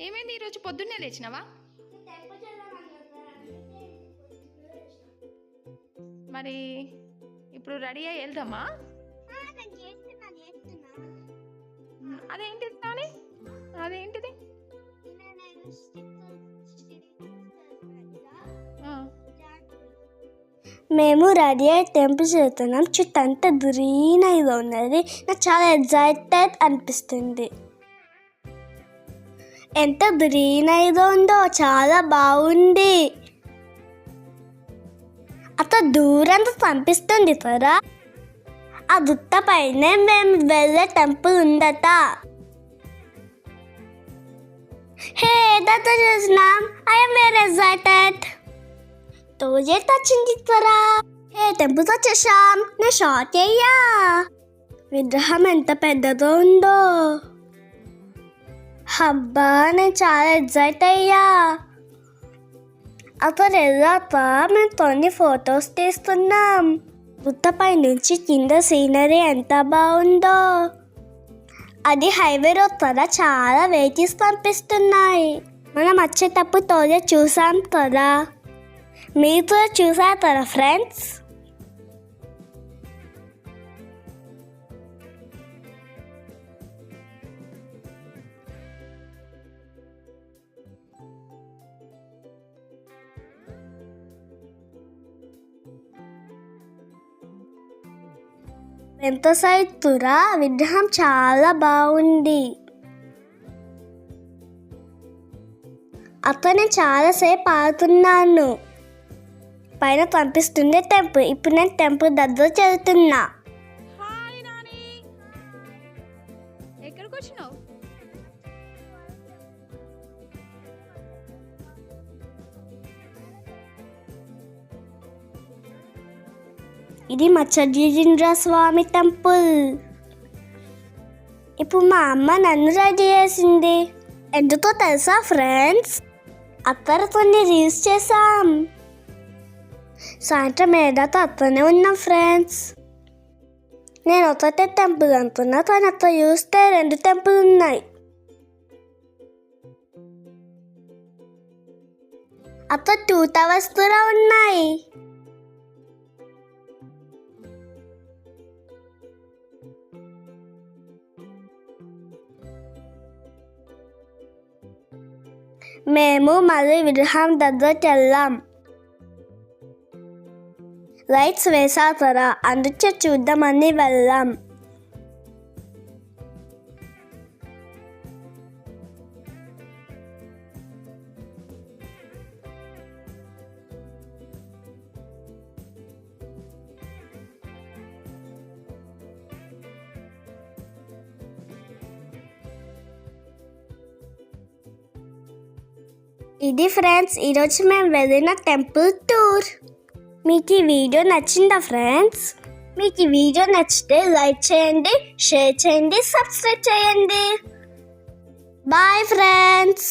ఏమైంది ఈరోజు పొద్దున్నే లేచినావా? మరి ఇప్పుడు రెడీ అయ్యి వెళ్దామా? అదేంటిది నాని? అదేంటిది? మేము రెడీ అయ్యి టెంపుల్ చేస్తున్నాం. చుట్టూ అంతా గ్రీనరీగా ఉన్నది. నాకు చాలా ఎగ్జైటెడ్ అనిపిస్తుంది. ఎంత గ్రీనరీగా ఉందో, చాలా బాగుంది. అక్కడ దూరంగా కనిపిస్తుంది కదా, ఆ గుట్ట పైనే మేము వెళ్ళే టెంపుల్ ఉందట. హే ఏదైతే చూసినాం. I'm very excited. తోజేట్ వచ్చింది త్వరా. హే టెంపుల్కి వచ్చేసాం. నేను షార్ట్ అయ్యా. విగ్రహం ఎంత పెద్దదో ఉందో. అబ్బా నేను చాలా ఎగ్జైట్ అయ్యా. అక్కడ వెళ్ళాక మేము కొన్ని ఫొటోస్ తీస్తున్నాం. గుట్టపై నుంచి కింద సీనరీ ఎంత బాగుందో. అది హైవే రోడ్ కదా, చాలా వెహికల్స్ కనిపిస్తున్నాయి. మనం వచ్చేటప్పుడు తోజే చూసాం కదా. మీరు చూసారు కదా ఫ్రెండ్స్. ఎంత సైతురా, విగ్రహం చాలా బాగుంది. అక్కడ నేను చాలాసేపు ఆడుతున్నాను. పైన కనిపిస్తుంది టెంపుల్. ఇప్పుడు నేను టెంపుల్ దగ్గర వెళ్తున్నా. హాయ్ నాని, ఎక్కడికి వచ్చినావు? ఇది మత్స్యజీంద్ర స్వామి టెంపుల్. ఇప్పుడు మా అమ్మ నన్ను రెడీ చేసింది. ఎందుకో తెలుసా ఫ్రెండ్స్, అక్కడ కొన్ని రీల్స్ చేసాం. సాయంత్రం ఏదాకా అక్కడనే ఉన్నాం ఫ్రెండ్స్. నేను ఒకటే టెంపుల్ అనుకున్నా, కానీ అక్కడ చూస్తే 2 టెంపుల్ ఉన్నాయి. అక్కడ 2 టవర్స్ కూడా ఉన్నాయి. మేము మళ్ళీ విగ్రహం దగ్గరికి వెళ్ళాం. లైట్స్ వేసారా, అందుకే చూద్దామని వెళ్ళాం. ఇది ఫ్రెండ్స్ ఈరోజు మేము వెళ్ళిన టెంపుల్ టూర్. మీకు ఈ వీడియో నచ్చిందా ఫ్రెండ్స్? మీకు ఈ వీడియో నచ్చితే లైక్ చేయండి, షేర్ చేయండి, సబ్స్క్రైబ్ చేయండి. Bye friends.